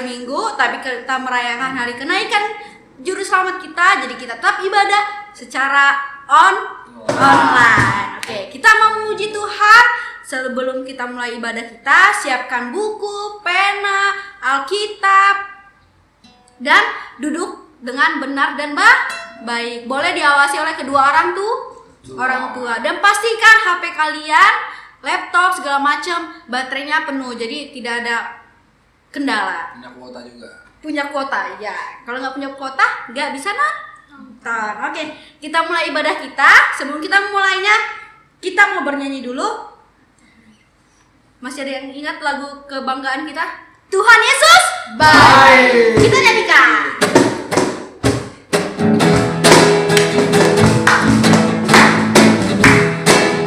hari Minggu, tapi kita merayakan hari kenaikan juru selamat kita, jadi kita tetap ibadah secara online. Oke, kita mau memuji Tuhan. Sebelum kita mulai ibadah kita, siapkan buku, pena, Alkitab, dan duduk dengan benar dan baik. Boleh diawasi oleh kedua orang tua. Dan pastikan HP kalian, laptop segala macam baterainya penuh, jadi tidak ada kendala. Punya kuota juga. Punya kuota, ya. Kalau nggak punya kuota, nggak bisa nonton. Oke, kita mulai ibadah kita. Sebelum kita mulainya, kita mau bernyanyi dulu. Masih ada yang ingat lagu kebanggaan kita? Tuhan Yesus baik. Kita nyanyikan.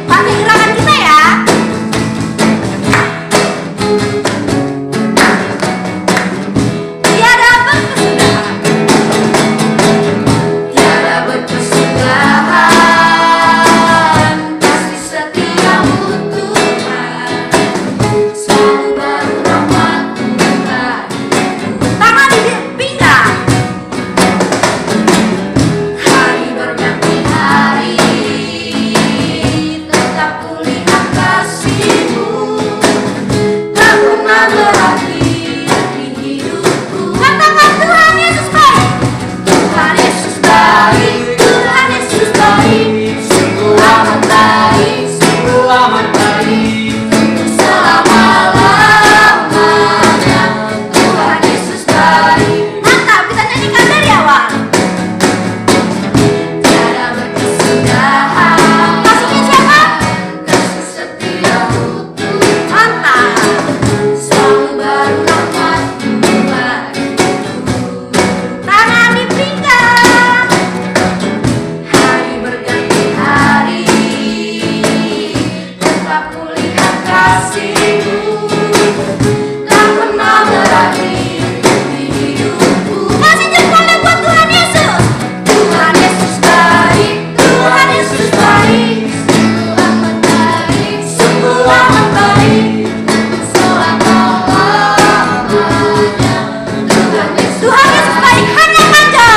Pakai gerakan kita ya. Tiada berkesudahan, tiada berkesudahan, kasih setiamu Tuhan, selalu baru rahmat-Mu bagiku. Tangan di pinggang. Hari berganti hari, tetap kulihat kasih-Mu, tak pernah berakhir di hidupku. Katakan Tuhan Yesus baik. Tuhan Yesus baik, Tuhan Yesus baik, sungguh amat baik, sungguh amat baik, untuk selama-lamanya. Tuhan Yesus baik. Mantap, kita nyanyikan dari awal. Tiada berkesudahan, kasihnya siapa? Kasih setiamu Tuhan, mantap, selalu baru rahmat-Mu bagiku. Tangan di pinggang. Hari berganti hari, tetap kulihat kasih-Mu, tak pernah berakhir di hidupku. Kasih jempolnya buat Tuhan Yesus. Tuhan Yesus baik, Tuhan Yesus baik, sungguh amat baik, sungguh amat baik, selama-lamanya. Tuhan Yesus baik, hanya saja.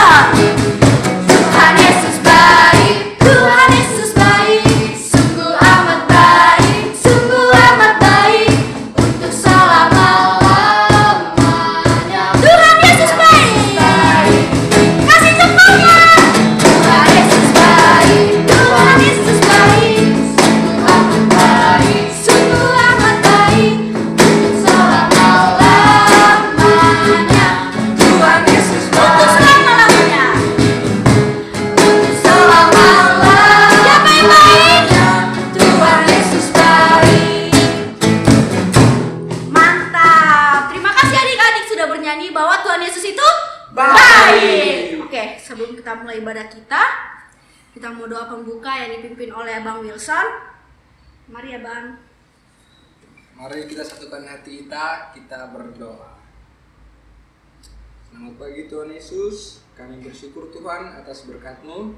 Tuhan Yesus baik, Tuhan Yesus baik, sungguh amat baik, sungguh amat baik, untuk selama-lamanya. Tuhan Yesus baik. Kasih jempolnya. Tuhan Yesus baik, Tuhan Yesus baik, sungguh amat baik, sungguh amat baik, untuk selama-lamanya. Tuhan Yesus baik. Untuk selama-lamanya. Untuk selama-lamanya. Siapa yang baik? Tuhan Yesus baik. Mantap. Terima kasih adik-adik sudah bernyanyi bahwa Tuhan Yesus itu baik. Oke, sebelum kita mulai ibadah kita mau doa pembuka yang dipimpin oleh Abang Wilson. Mari ya Bang. Mari kita satukan hati kita berdoa. Selamat pagi Tuhan Yesus, kami bersyukur Tuhan atas berkat-Mu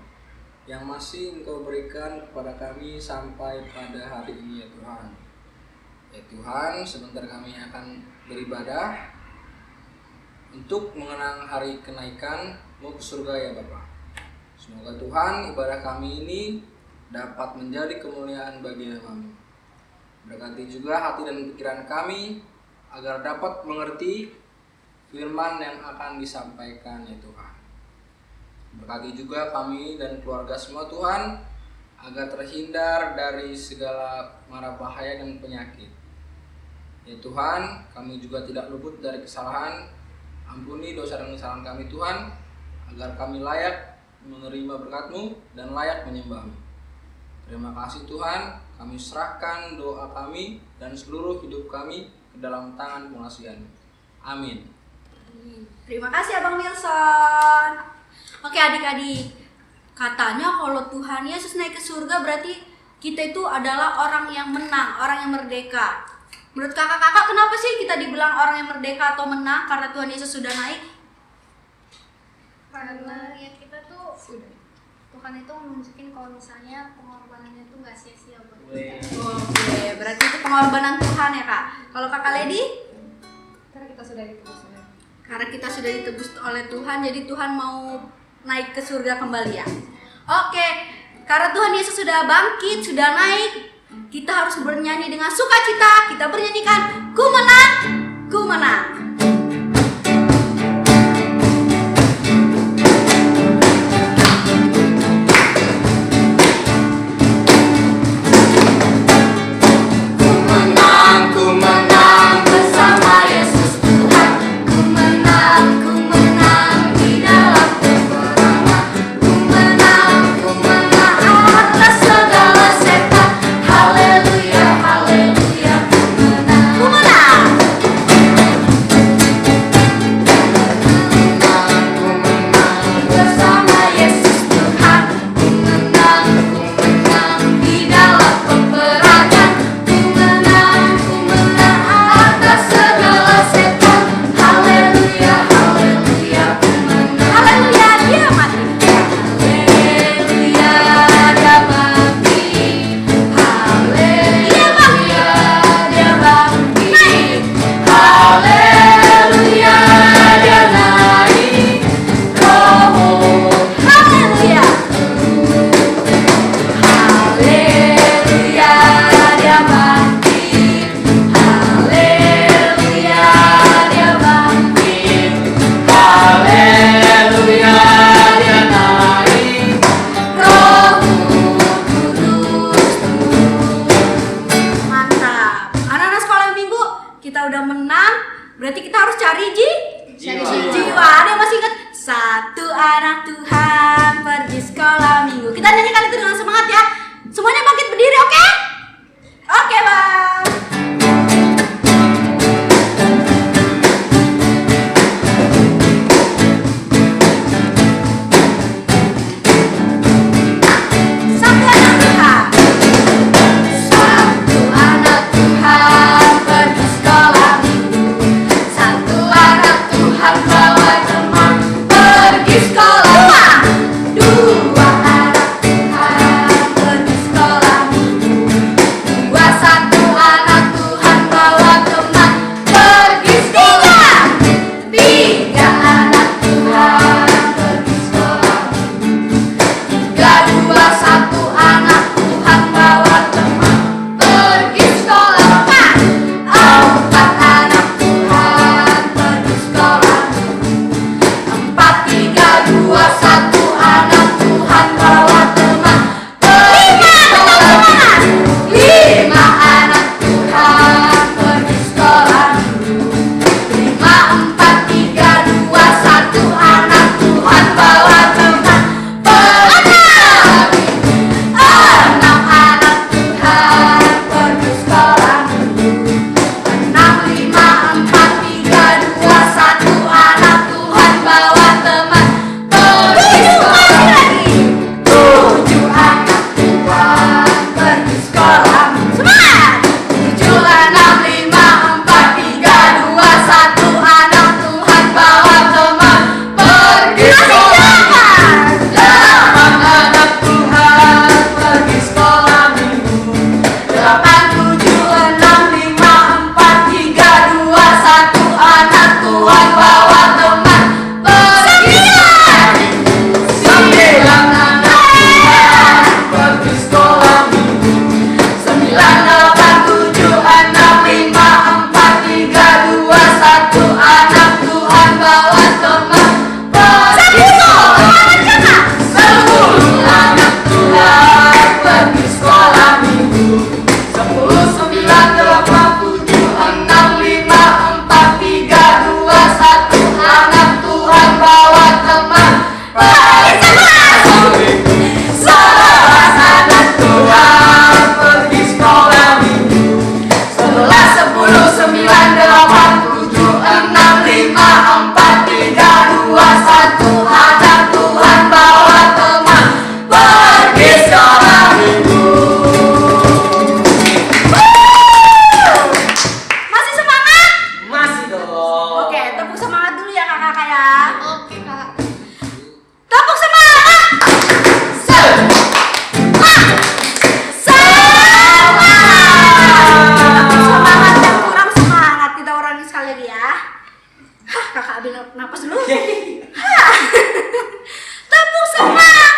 yang masih Engkau berikan kepada kami sampai pada hari ini ya Tuhan. Ya Tuhan, sebentar kami akan beribadah untuk mengenang hari kenaikan-Mu ke surga ya Bapa. Semoga Tuhan ibadah kami ini dapat menjadi kemuliaan bagi nama-Mu. Berkati juga hati dan pikiran kami agar dapat mengerti firman yang akan disampaikan ya Tuhan. Berkati juga kami dan keluarga semua Tuhan agar terhindar dari segala mara bahaya dan penyakit. Ya Tuhan, kami juga tidak luput dari kesalahan. Ampuni dosa dan kesalahan kami Tuhan, agar kami layak menerima berkat-Mu dan layak menyembah-Mu. Terima kasih Tuhan, kami serahkan doa kami dan seluruh hidup kami ke dalam tangan pengasihan-Mu. Amin. Terima kasih Abang Wilson. Oke adik-adik, katanya kalau Tuhan Yesus naik ke surga berarti kita itu adalah orang yang menang, orang yang merdeka. Menurut kakak-kakak kenapa sih kita dibilang orang yang merdeka atau menang karena Tuhan Yesus sudah naik? Karena ya kita tuh Tuhan itu menunjukin kalau misalnya pengorbanannya tuh nggak sia-sia buat kita. Oke, berarti itu pengorbanan Tuhan ya kak. Kalau kakak Lady? Karena kita sudah ditebus. Karena kita sudah ditebus oleh Tuhan, jadi Tuhan mau naik ke surga kembali ya. Oke, karena Tuhan Yesus sudah bangkit, sudah naik, kita harus bernyanyi dengan sukacita. Kita bernyanyikan, ku menang, ku menang. Jiwa. Ada yang masih ingat? Satu anak Tuhan pergi sekolah minggu. Kita nyanyikan itu dengan semangat ya. Semuanya bangkit berdiri, oke? Oke, Bang. Hah, kakak ambil napas dulu. Tepuk semangat.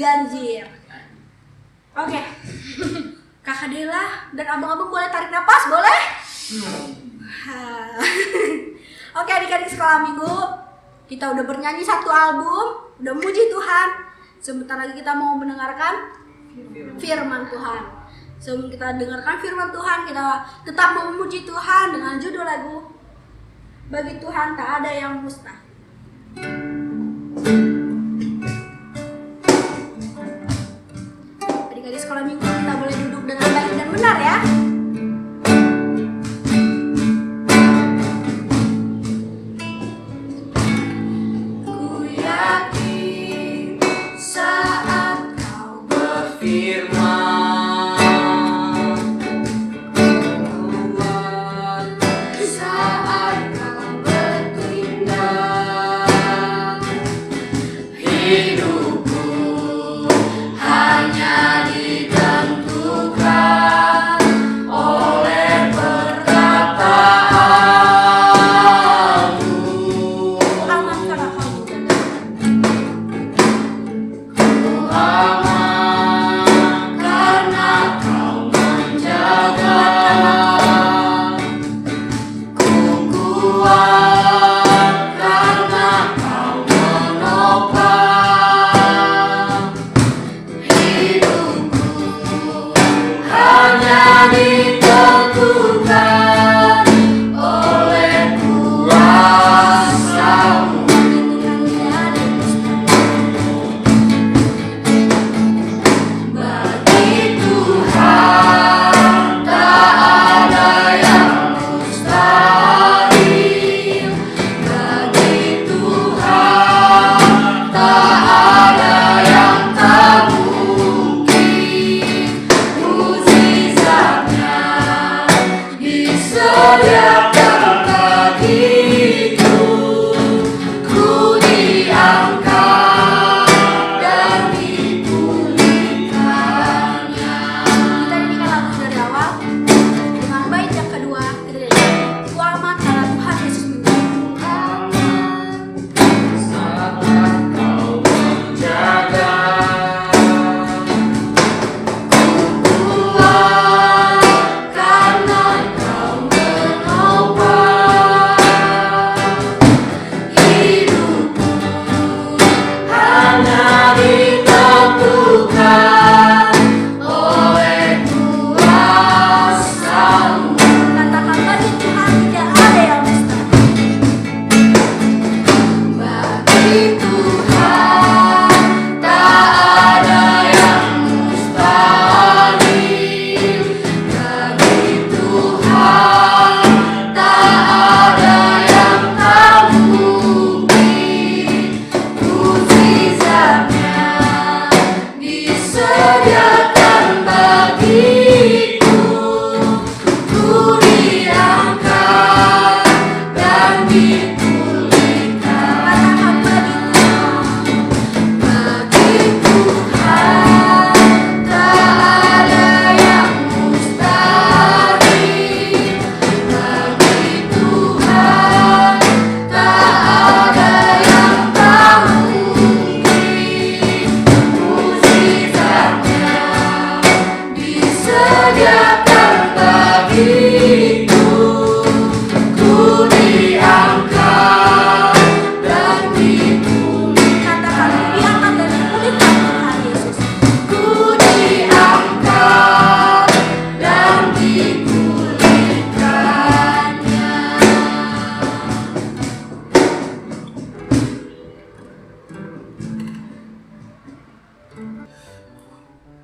Ganjil. Oke. Kakak Dela dan abang-abang boleh tarik napas, boleh? Oke, adik-adik sekolah minggu, kita udah bernyanyi satu album, udah muji Tuhan. Sebentar lagi kita mau mendengarkan firman Tuhan. Sebelum kita dengarkan firman Tuhan, kita tetap memuji Tuhan dengan judul lagu Bagi Tuhan Tak Ada Yang Mustahil. Adik-adik sekolah minggu, kita boleh duduk dengan baik dan benar ya. Ku yakin saat kau berfirman, saat kau bertindak,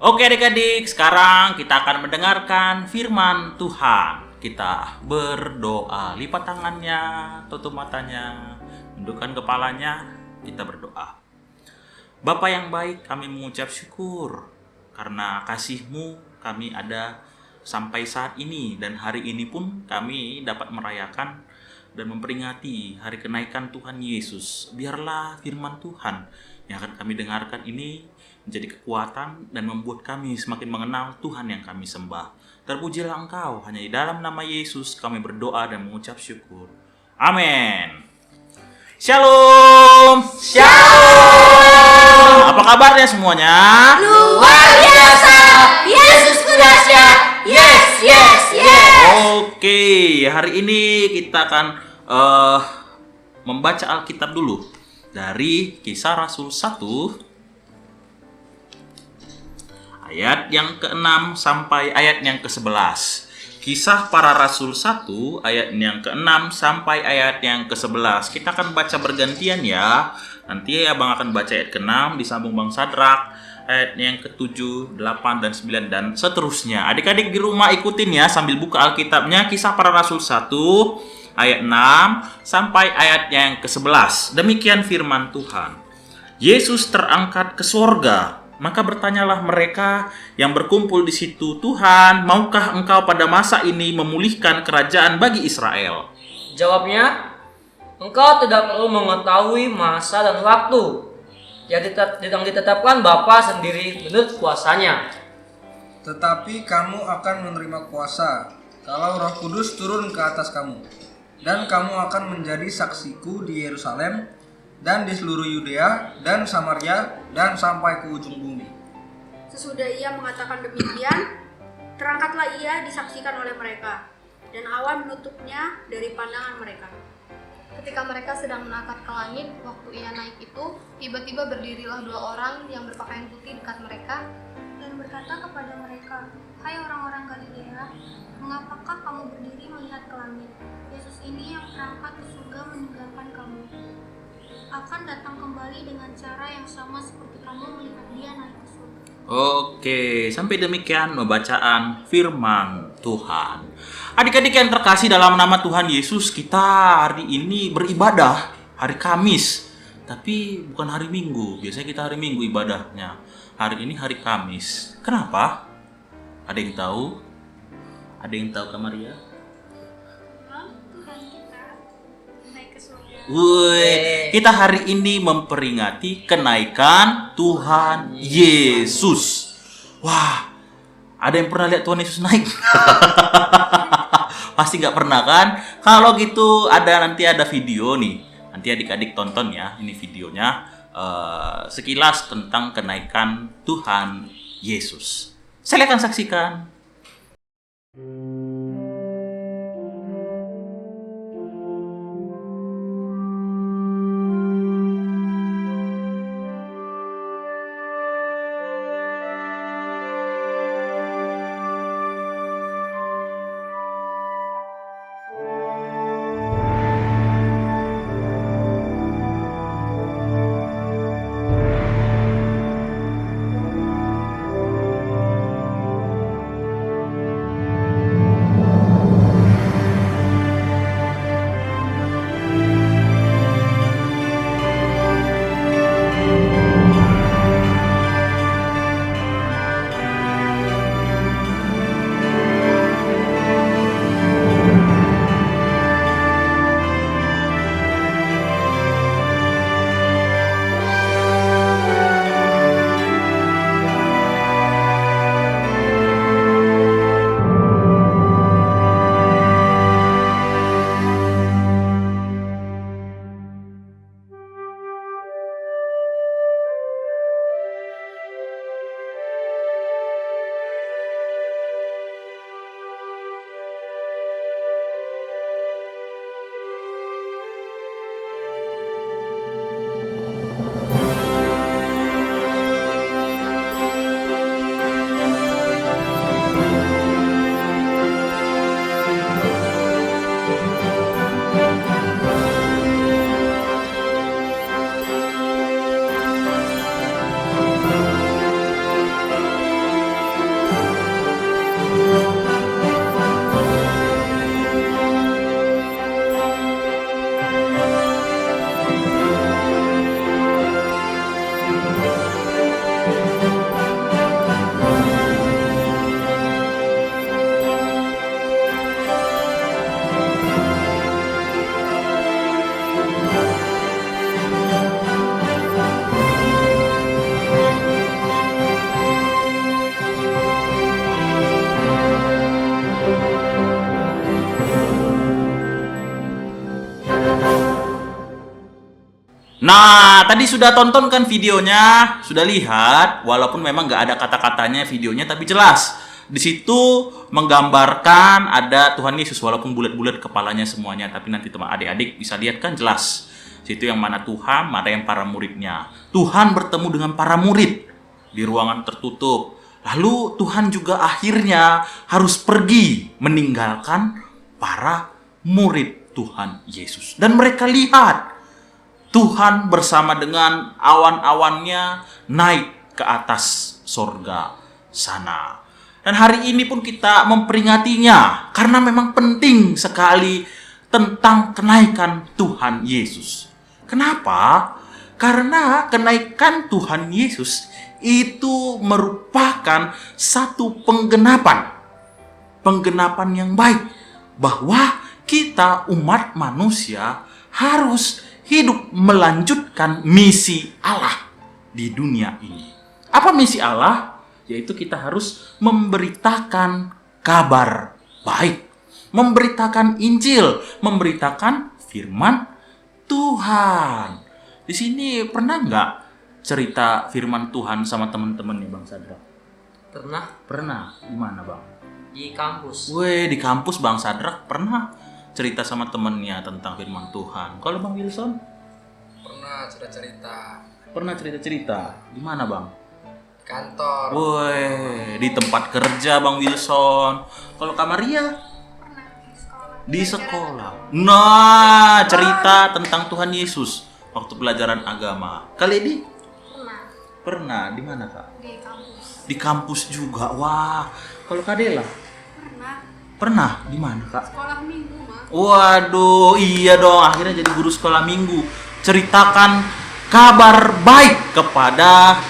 Oke adik-adik, sekarang kita akan mendengarkan firman Tuhan. Kita berdoa, lipat tangannya, tutup matanya, tundukkan kepalanya, kita berdoa. Bapa yang baik, kami mengucap syukur karena kasih-Mu kami ada sampai saat ini, dan hari ini pun kami dapat merayakan dan memperingati hari kenaikan Tuhan Yesus. Biarlah firman Tuhan yang akan kami dengarkan ini menjadi kekuatan dan membuat kami semakin mengenal Tuhan yang kami sembah. Terpujilah Engkau, hanya di dalam nama Yesus kami berdoa dan mengucap syukur. Amin. Shalom. Shalom. Apa kabarnya semuanya? Luar biasa. Yesus dahsyat. Yes, yes, yes. Oke, hari ini kita akan membaca Alkitab dulu dari Kisah Rasul 1 ayat yang ke-6 sampai ayat yang ke-11. Kisah Para Rasul 1 ayat yang ke-6 sampai ayat yang ke-11. Kita akan baca bergantian ya. Nanti Abang akan baca ayat ke-6, disambung Bang Sadrak, ayat yang ke-7, 8, dan 9, dan seterusnya. Adik-adik di rumah ikutin ya sambil buka Alkitabnya. Kisah Para Rasul 1 ayat 6 sampai ayat yang ke-11. Demikian firman Tuhan. Yesus terangkat ke surga. Maka bertanyalah mereka yang berkumpul di situ, "Tuhan, maukah Engkau pada masa ini memulihkan kerajaan bagi Israel?" Jawabnya, "Engkau tidak perlu mengetahui masa dan waktu yang ditetapkan Bapa sendiri menurut kuasanya. Tetapi kamu akan menerima kuasa kalau Roh Kudus turun ke atas kamu, dan kamu akan menjadi saksiku di Yerusalem dan di seluruh Yudea dan Samaria dan sampai ke ujung bumi." Sesudah ia mengatakan demikian, terangkatlah ia disaksikan oleh mereka, dan awan menutupnya dari pandangan mereka. Ketika mereka sedang menatap ke langit, waktu ia naik itu, tiba-tiba berdirilah 2 orang yang berpakaian putih dekat mereka dan berkata kepada mereka, "Hai orang-orang Galilea, mengapakah kamu berdiri melihat ke langit? Yesus ini yang berangkat ke surga meninggalkan kamu akan datang kembali dengan cara yang sama seperti kamu melihat dia naik ke surga." Oke, sampai demikian pembacaan firman Tuhan. Adik-adik yang terkasih dalam nama Tuhan Yesus, kita hari ini beribadah hari Kamis, tapi bukan hari Minggu. Biasanya kita hari Minggu ibadahnya. Hari ini hari Kamis. Kenapa? Ada yang tahu? Ada yang tahu, Kamaria? Tuhan kita naik ke surga. Woi, kita hari ini memperingati kenaikan Tuhan Yesus. Wah, ada yang pernah lihat Tuhan Yesus naik? Pasti nggak pernah kan? Kalau gitu nanti ada video nih. Nanti adik-adik tonton ya, ini videonya sekilas tentang kenaikan Tuhan Yesus. Silakan saksikan. Nah, tadi sudah tonton kan videonya, sudah lihat, walaupun memang nggak ada kata-katanya videonya, tapi jelas. Di situ menggambarkan ada Tuhan Yesus, walaupun bulat-bulat kepalanya semuanya, tapi nanti teman adik-adik bisa lihat kan jelas. Situ yang mana Tuhan, mana yang para muridnya. Tuhan bertemu dengan para murid di ruangan tertutup. Lalu Tuhan juga akhirnya harus pergi meninggalkan para murid Tuhan Yesus. Dan mereka lihat Tuhan bersama dengan awan-awannya naik ke atas sorga sana. Dan hari ini pun kita memperingatinya karena memang penting sekali tentang kenaikan Tuhan Yesus. Kenapa? Karena kenaikan Tuhan Yesus itu merupakan satu penggenapan yang baik bahwa kita umat manusia harus hidup melanjutkan misi Allah di dunia ini. Apa misi Allah? Yaitu kita harus memberitakan kabar baik, memberitakan Injil, memberitakan firman Tuhan. Di sini pernah nggak cerita firman Tuhan sama teman-teman nih Bang Sadra? Pernah. Di mana Bang? Di kampus. Weh, di kampus Bang Sadra pernah cerita sama temennya tentang firman Tuhan. Kalau Bang Wilson? Pernah cerita-cerita. Di mana Bang? Kantor. Woi, di tempat kerja Bang Wilson. Kalau Kak Maria? Pernah Di sekolah. Nah, cerita tentang Tuhan Yesus waktu pelajaran agama. Kali ini? Pernah. Di mana Kak? di kampus. Di kampus juga. Wah, kalau Kak Dela? Pernah. Di mana Kak? Sekolah minggu mah. Waduh, iya dong. Akhirnya jadi guru sekolah minggu. Ceritakan kabar baik kepada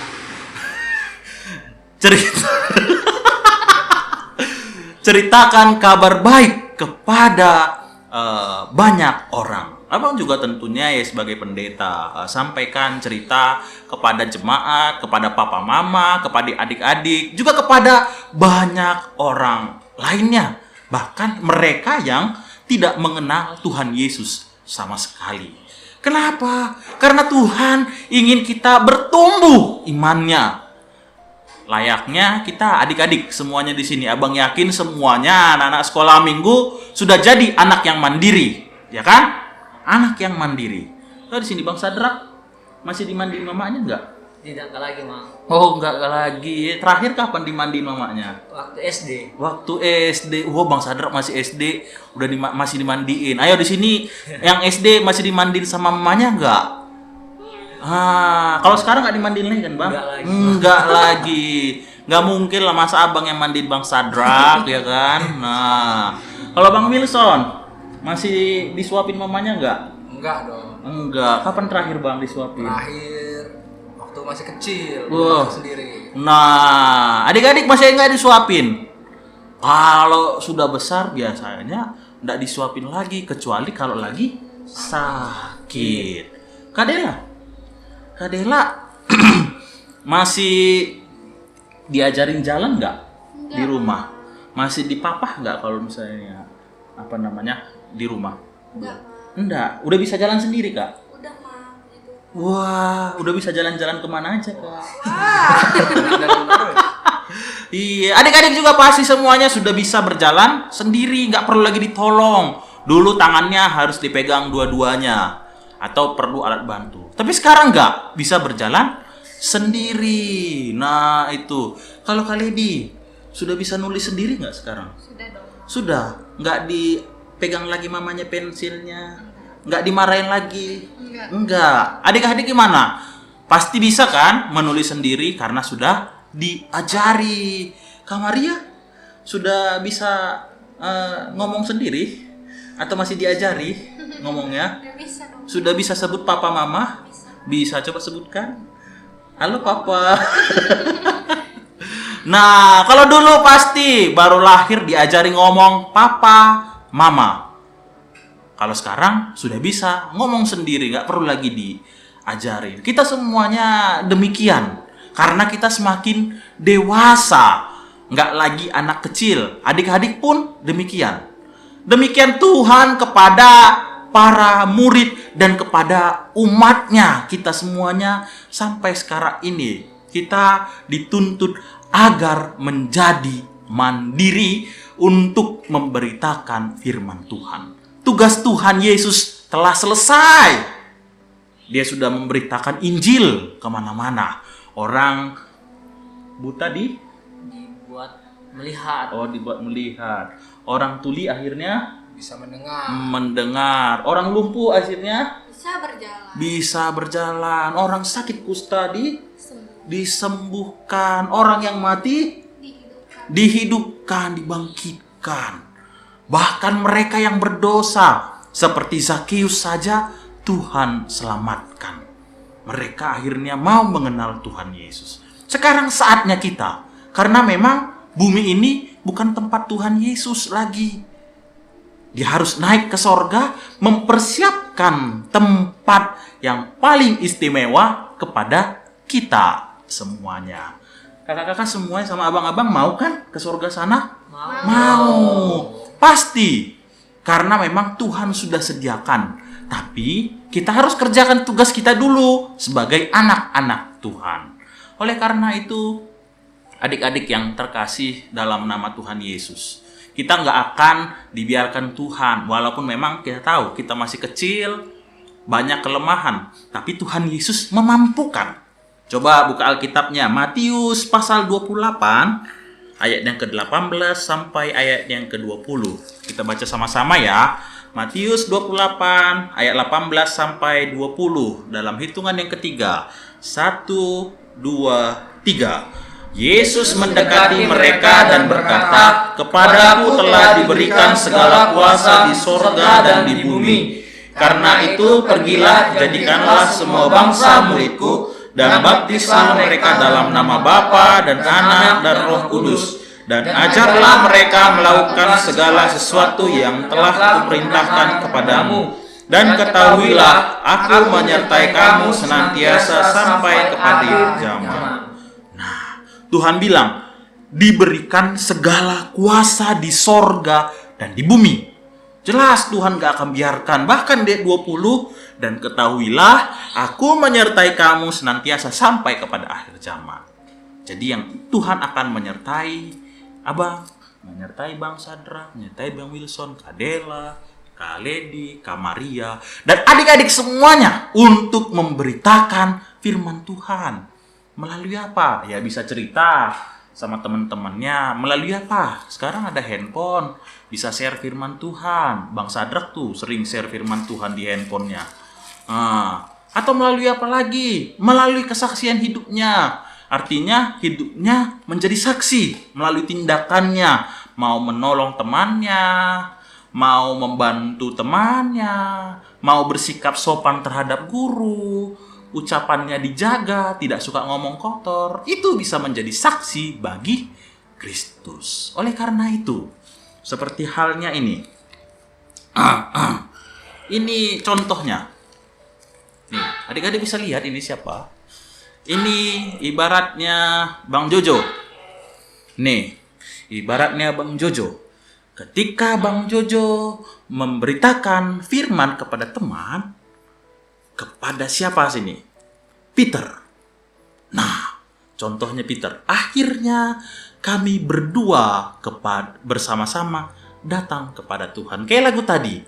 ceritakan kabar baik kepada banyak orang. Abang juga tentunya ya sebagai pendeta sampaikan cerita kepada jemaat, kepada papa mama, kepada adik-adik, juga kepada banyak orang lainnya. Bahkan mereka yang tidak mengenal Tuhan Yesus sama sekali. Kenapa? Karena Tuhan ingin kita bertumbuh imannya. Layaknya kita adik-adik semuanya di sini. Abang yakin semuanya anak-anak sekolah minggu sudah jadi anak yang mandiri, ya kan? Anak yang mandiri. Kalau di sini Bang Sadrak masih dimandiin mamanya enggak? Tidak lagi, Mang. Oh, enggak lagi. Terakhir kapan dimandiin mamanya? Waktu SD. Waktu SD. Wah, Bang Sadrak masih SD udah masih dimandiin. Ayo di sini yang SD masih dimandiin sama mamanya enggak? Kalau sekarang nggak dimandiin lagi kan Bang? Enggak lagi. Nggak mungkin lah masa abang yang mandiin Bang Sadrak ya kan? Nah, kalau Bang Wilson masih disuapin mamanya nggak? Enggak dong. Enggak. Kapan terakhir Bang disuapin? Terakhir waktu masih kecil, Wah. makan sendiri. Nah, adik-adik masih nggak disuapin? Kalau sudah besar biasanya nggak disuapin lagi kecuali kalau lagi sakit. Kak Dela masih diajarin jalan nggak di rumah? Masih dipapah nggak kalau misalnya di rumah? Enggak. Udah bisa jalan sendiri Kak? Udah Pak. Wah, udah bisa jalan-jalan kemana aja Kak? Iya, adik-adik juga pasti semuanya sudah bisa berjalan sendiri, nggak perlu lagi ditolong. Dulu tangannya harus dipegang dua-duanya atau perlu alat bantu. Tapi sekarang nggak bisa berjalan sendiri. Nah itu, kalau Kaledi sudah bisa nulis sendiri nggak sekarang? Sudah dong. Sudah, nggak dipegang lagi mamanya pensilnya, nggak dimarahin lagi. Enggak. Adik-adik gimana? Pasti bisa kan menulis sendiri karena sudah diajari. Kak Maria sudah bisa ngomong sendiri atau masih diajari ngomongnya? Udah bisa dong. Sudah bisa sebut papa mama? Bisa, coba sebutkan. Halo papa. Nah, kalau dulu pasti baru lahir diajari ngomong papa mama. Kalau sekarang sudah bisa ngomong sendiri, nggak perlu lagi diajarin. Kita semuanya demikian. Karena kita semakin dewasa, nggak lagi anak kecil. Adik-adik pun demikian. Demikian Tuhan kepada para murid dan kepada umatnya, kita semuanya sampai sekarang ini kita dituntut agar menjadi mandiri untuk memberitakan firman Tuhan. Tugas Tuhan Yesus telah selesai. Dia sudah memberitakan Injil kemana-mana. Orang buta Dibuat melihat. dibuat melihat. Orang tuli akhirnya Bisa mendengar. mendengar. Orang lumpuh akhirnya Bisa berjalan. bisa berjalan. Orang sakit kusta disembuhkan. Orang yang mati dihidupkan, dibangkitkan. Bahkan mereka yang berdosa seperti Zakius saja Tuhan selamatkan. Mereka akhirnya mau mengenal Tuhan Yesus. Sekarang saatnya kita, karena memang bumi ini bukan tempat Tuhan Yesus lagi. Dia harus naik ke sorga, mempersiapkan tempat yang paling istimewa kepada kita semuanya. Kakak-kakak semuanya sama abang-abang mau kan ke sorga sana? Mau. Pasti. Karena memang Tuhan sudah sediakan. Tapi kita harus kerjakan tugas kita dulu sebagai anak-anak Tuhan. Oleh karena itu, adik-adik yang terkasih dalam nama Tuhan Yesus, kita nggak akan dibiarkan Tuhan. Walaupun memang kita tahu kita masih kecil, banyak kelemahan. Tapi Tuhan Yesus memampukan. Coba buka Alkitabnya, Matius pasal 28, ayat yang ke-18 sampai ayat yang ke-20. Kita baca sama-sama ya. Matius 28 ayat 18 sampai 20 dalam hitungan yang ketiga. 1, 2, 3. Yesus mendekati mereka dan berkata, "Kepadaku telah diberikan segala kuasa di sorga dan di bumi. Karena itu pergilah, jadikanlah semua bangsa muridku, dan baptislah mereka dalam nama Bapa dan Anak dan Roh Kudus. Dan ajarlah mereka melakukan segala sesuatu yang telah kuperintahkan kepadamu. Dan ketahuilah, aku menyertai kamu senantiasa sampai kepada zaman." Nah, Tuhan bilang, diberikan segala kuasa di sorga dan di bumi. Jelas Tuhan gak akan biarkan. Bahkan di 20, dan ketahuilah, aku menyertai kamu senantiasa sampai kepada akhir zaman. Jadi yang Tuhan akan menyertai Abang, menyertai Bang Sadra, menyertai Bang Wilson, Kak Dela, Kak Ledi, Kak Maria, dan adik-adik semuanya untuk memberitakan firman Tuhan. Melalui apa? Ya bisa cerita sama teman-temannya. Melalui apa? Sekarang ada handphone, bisa share firman Tuhan. Bang Sadrak tuh sering share firman Tuhan di handphonenya. Atau melalui apa lagi? Melalui kesaksian hidupnya. Artinya hidupnya menjadi saksi melalui tindakannya. Mau menolong temannya, mau membantu temannya, mau bersikap sopan terhadap guru, ucapannya dijaga, tidak suka ngomong kotor. Itu bisa menjadi saksi bagi Kristus. Oleh karena itu, seperti halnya ini. Ini contohnya. Nih, adik-adik bisa lihat ini siapa? Ini ibaratnya Bang Jojo. Nih, ibaratnya Bang Jojo. Ketika Bang Jojo memberitakan firman kepada teman, kepada siapa sini? Peter. Nah, contohnya Peter. Akhirnya kami berdua bersama-sama datang kepada Tuhan. Kayak lagu tadi.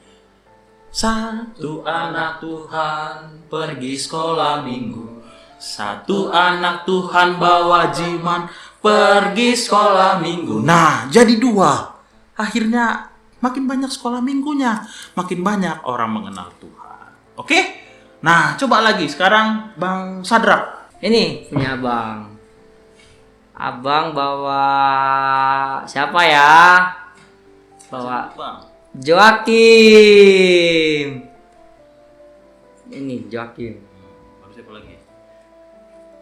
Satu anak Tuhan pergi sekolah minggu. Satu anak Tuhan bawa jiman pergi sekolah minggu. Nah, jadi dua. Akhirnya makin banyak sekolah minggunya, makin banyak orang mengenal Tuhan. Oke? Nah, coba lagi sekarang Bang Sadrak. Ini punya abang. Abang bawa siapa ya? Bawa Bang. Joakim. Ini Joakim. Baru siapa lagi?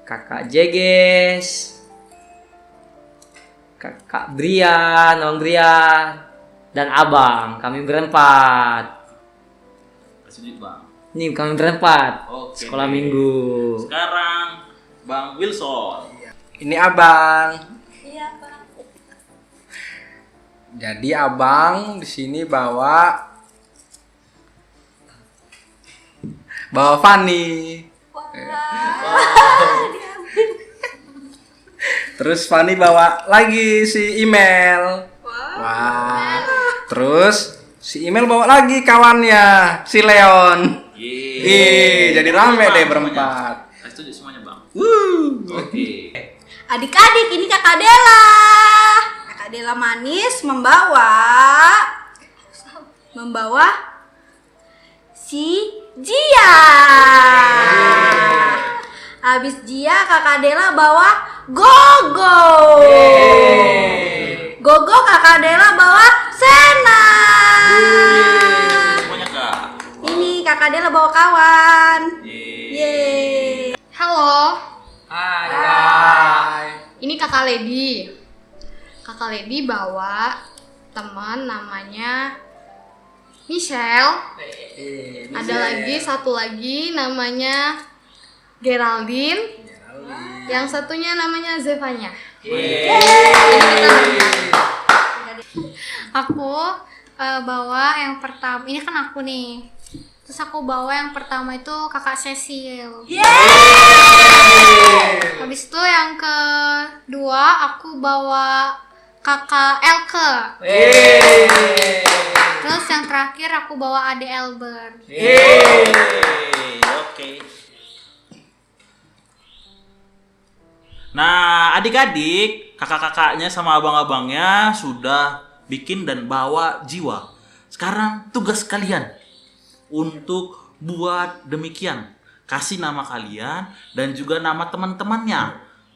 Kakak Jeges, Kakak Brian, Om Brian, dan Abang. Kami berempat. Kasih duit, Bang. Ini kami berempat. Oke. Sekolah minggu. Sekarang Bang Wilson. Ini abang. Iya, Pak. Jadi abang di sini bawa bawa Fani. Terus Fani bawa lagi si email. Wah. Terus si email bawa lagi kawannya, si Leon. Ih, jadi rame deh berempat. Setuju semuanya, Bang. Oke. Adik-adik, ini Kakak Dela. Kakak Dela manis membawa si Jia. Habis Jia, Kakak Dela bawa Gogo. Gogo, Kakak Dela bawa Sena. Semuanya, Kak. Ini Kakak Dela bawa kawan. Yeay. Halo, Hai. ini Kakak Lady. Kakak Lady bawa teman namanya Michelle. Ada lagi satu lagi namanya Geraldine. Yang satunya namanya Zevanya. Aku bawa yang pertama. Ini kan aku nih. Terus aku bawa yang pertama itu kakak Cecil. Habis itu yang kedua aku bawa kakak Elke. Terus yang terakhir aku bawa adik Albert. Oke. Nah, adik-adik, kakak-kakaknya sama abang-abangnya sudah bikin dan bawa jiwa. Sekarang tugas kalian untuk buat demikian. Kasih nama kalian dan juga nama teman-temannya.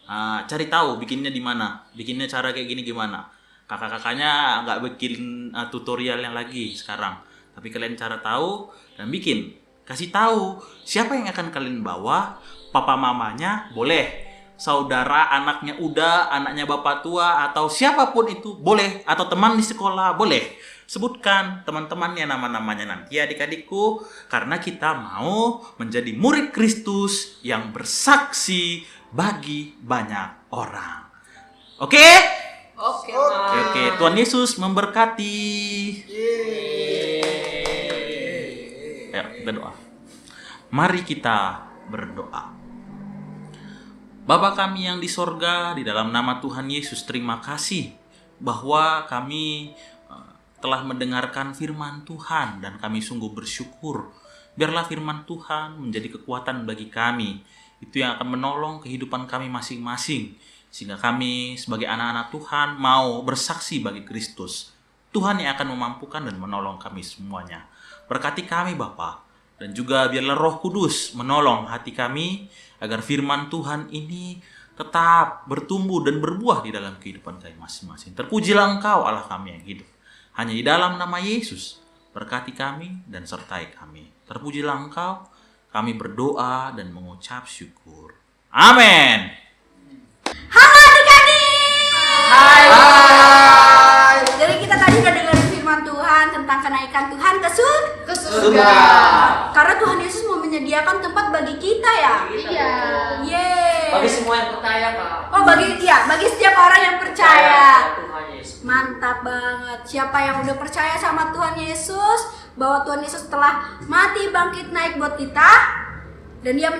Nah, cari tahu bikinnya di mana. Bikinnya cara kayak gini gimana. Kakak-kakaknya nggak bikin tutorial yang lagi sekarang. Tapi kalian cara tahu dan bikin. Kasih tahu siapa yang akan kalian bawa. Papa mamanya boleh. Saudara anaknya udah, anaknya bapak tua, atau siapapun itu boleh. Atau teman di sekolah boleh. Sebutkan teman-temannya nama-namanya nanti adik-adikku. Karena kita mau menjadi murid Kristus yang bersaksi bagi banyak orang. Oke? Oke. Tuhan Yesus memberkati. Ayo kita doa. Mari kita berdoa. Bapa kami yang di sorga, di dalam nama Tuhan Yesus, terima kasih bahwa kami telah mendengarkan firman Tuhan dan kami sungguh bersyukur. Biarlah firman Tuhan menjadi kekuatan bagi kami. Itu yang akan menolong kehidupan kami masing-masing. Sehingga kami sebagai anak-anak Tuhan mau bersaksi bagi Kristus. Tuhan yang akan memampukan dan menolong kami semuanya. Berkati kami Bapa. Dan juga biarlah Roh Kudus menolong hati kami agar firman Tuhan ini tetap bertumbuh dan berbuah di dalam kehidupan kami masing-masing. Terpujilah Engkau Allah kami yang hidup. Hanya di dalam nama Yesus, berkati kami dan sertai kami. Terpujilah Engkau, kami berdoa dan mengucap syukur. Amin. Halo adik-adik. Hai. Jadi kita tadi udah dengerin firman Tuhan tentang kenaikan Tuhan ke surga. Karena Tuhan Yesus mau menyediakan tempat bagi kita ya. Iya. Yeay. Bagi semua yang percaya, Kak. Oh bagi setiap orang yang percaya. Tuhan Yesus. Mantap banget. Siapa yang udah percaya sama Tuhan Yesus, bahwa Tuhan Yesus telah mati bangkit naik buat kita, dan Dia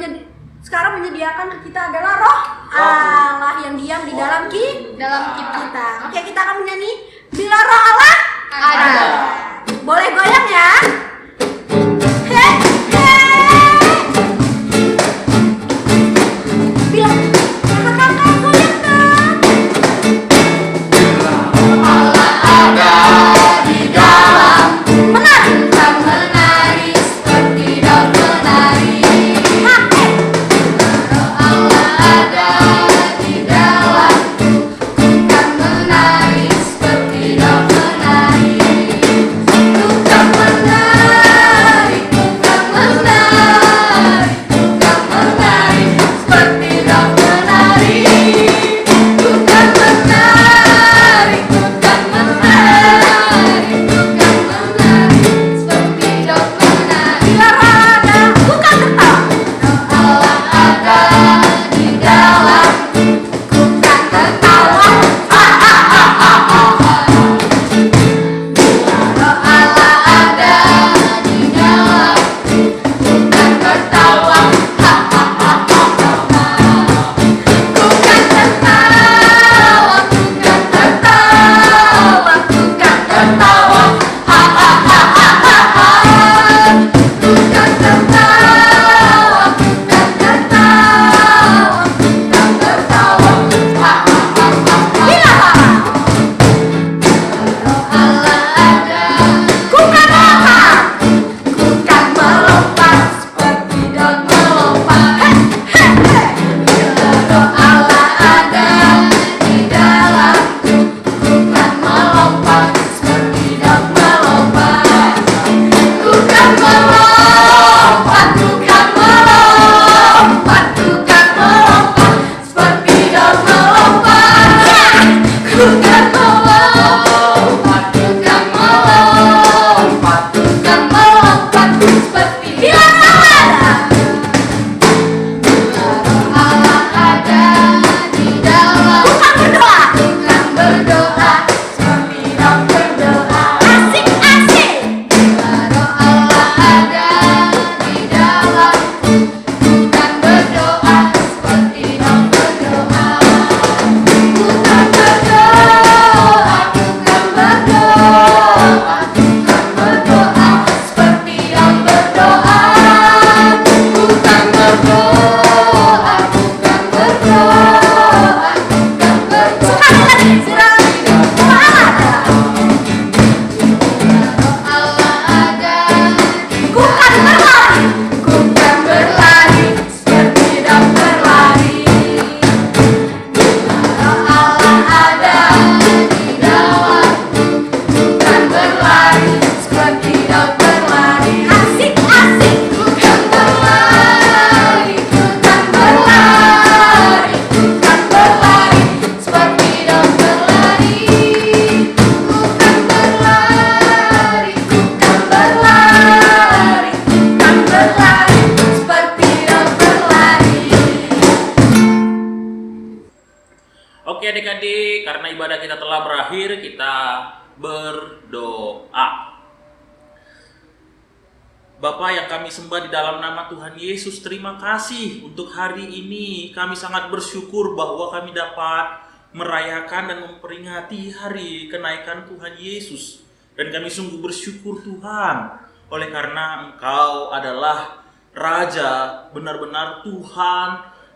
sekarang menyediakan ke kita adalah Roh Allah yang diam di dalam kita. Oke, kita akan menyanyi Bila Roh Allah Ada. Boleh goyang ya? Bilang kakak-kakak goyang dong. Menari seperti dok menari, adik-adik, karena ibadah kita telah berakhir, kita berdoa. Bapa yang kami sembah di dalam nama Tuhan Yesus, terima kasih untuk hari ini. Kami sangat bersyukur bahwa kami dapat merayakan dan memperingati hari kenaikan Tuhan Yesus. Dan kami sungguh bersyukur Tuhan, oleh karena Engkau adalah Raja, benar-benar Tuhan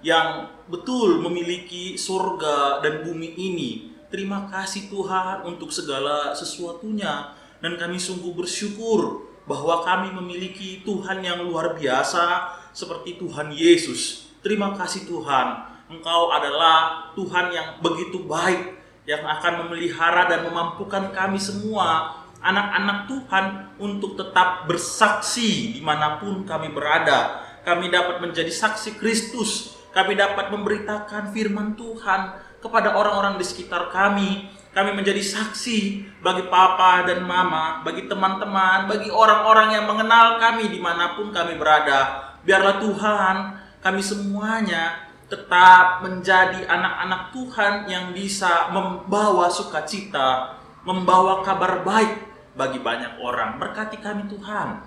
yang betul memiliki surga dan bumi ini. Terima kasih Tuhan untuk segala sesuatunya. Dan kami sungguh bersyukur bahwa kami memiliki Tuhan yang luar biasa seperti Tuhan Yesus. Terima kasih Tuhan, Engkau adalah Tuhan yang begitu baik, yang akan memelihara dan memampukan kami semua, anak-anak Tuhan, untuk tetap bersaksi dimanapun kami berada. Kami dapat menjadi saksi Kristus, kami dapat memberitakan firman Tuhan kepada orang-orang di sekitar kami. Kami menjadi saksi bagi papa dan mama, bagi teman-teman, bagi orang-orang yang mengenal kami dimanapun kami berada. Biarlah Tuhan, kami semuanya tetap menjadi anak-anak Tuhan yang bisa membawa sukacita, membawa kabar baik bagi banyak orang. Berkati kami Tuhan,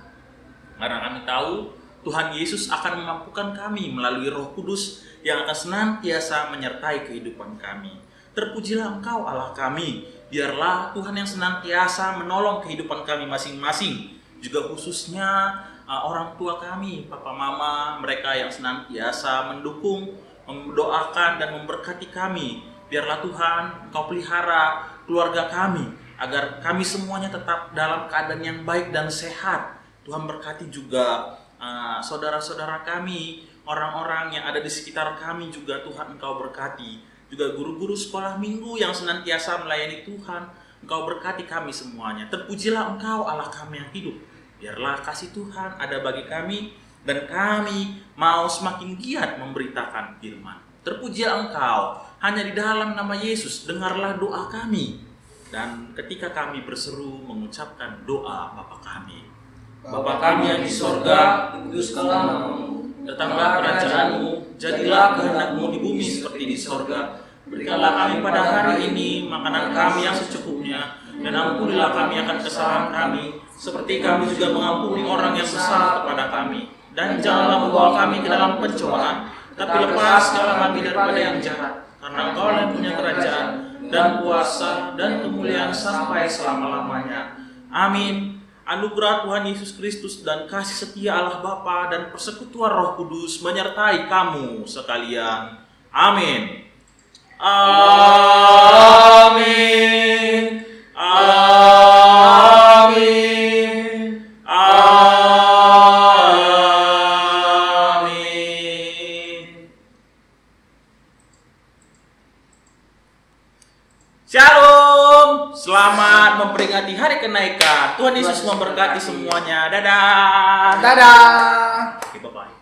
karena kami tahu Tuhan Yesus akan memampukan kami melalui Roh Kudus yang akan senantiasa menyertai kehidupan kami. Terpujilah Engkau Allah kami, biarlah Tuhan yang senantiasa menolong kehidupan kami masing-masing, juga khususnya orang tua kami, papa mama, mereka yang senantiasa mendukung, mendoakan dan memberkati kami. Biarlah Tuhan Engkau pelihara keluarga kami, agar kami semuanya tetap dalam keadaan yang baik dan sehat. Tuhan berkati juga saudara-saudara kami, orang-orang yang ada di sekitar kami juga Tuhan Engkau berkati. Juga guru-guru sekolah minggu yang senantiasa melayani Tuhan, Engkau berkati kami semuanya. Terpujilah Engkau Allah kami yang hidup. Biarlah kasih Tuhan ada bagi kami, dan kami mau semakin giat memberitakan firman. Terpujilah Engkau, hanya di dalam nama Yesus dengarlah doa kami. Dan ketika kami berseru mengucapkan doa Bapa kami, Bapa kami yang di sorga, kuduskanlah namamu. Datanglah kerajaan-Mu, jadilah kehendak-Mu di bumi seperti di sorga. Berikanlah kami pada hari ini makanan kami yang secukupnya, dan ampunilah kami akan kesalahan kami, seperti kami juga mengampuni orang yang bersalah kepada kami. Dan janganlah membawa kami ke dalam pencobaan, tapi lepaskanlah kami daripada yang jahat. Karena Engkau yang punya kerajaan, dan kuasa, dan kemuliaan sampai selama-lamanya. Amin. Anugerah Tuhan Yesus Kristus dan kasih setia Allah Bapa dan persekutuan Roh Kudus menyertai kamu sekalian. Amin. Amin. Amin. Amin. Shalom. Selamat memperingati hari kenaikan. Tuhan Yesus memberkati semuanya. Dadah. Dadah. Oke, bye-bye.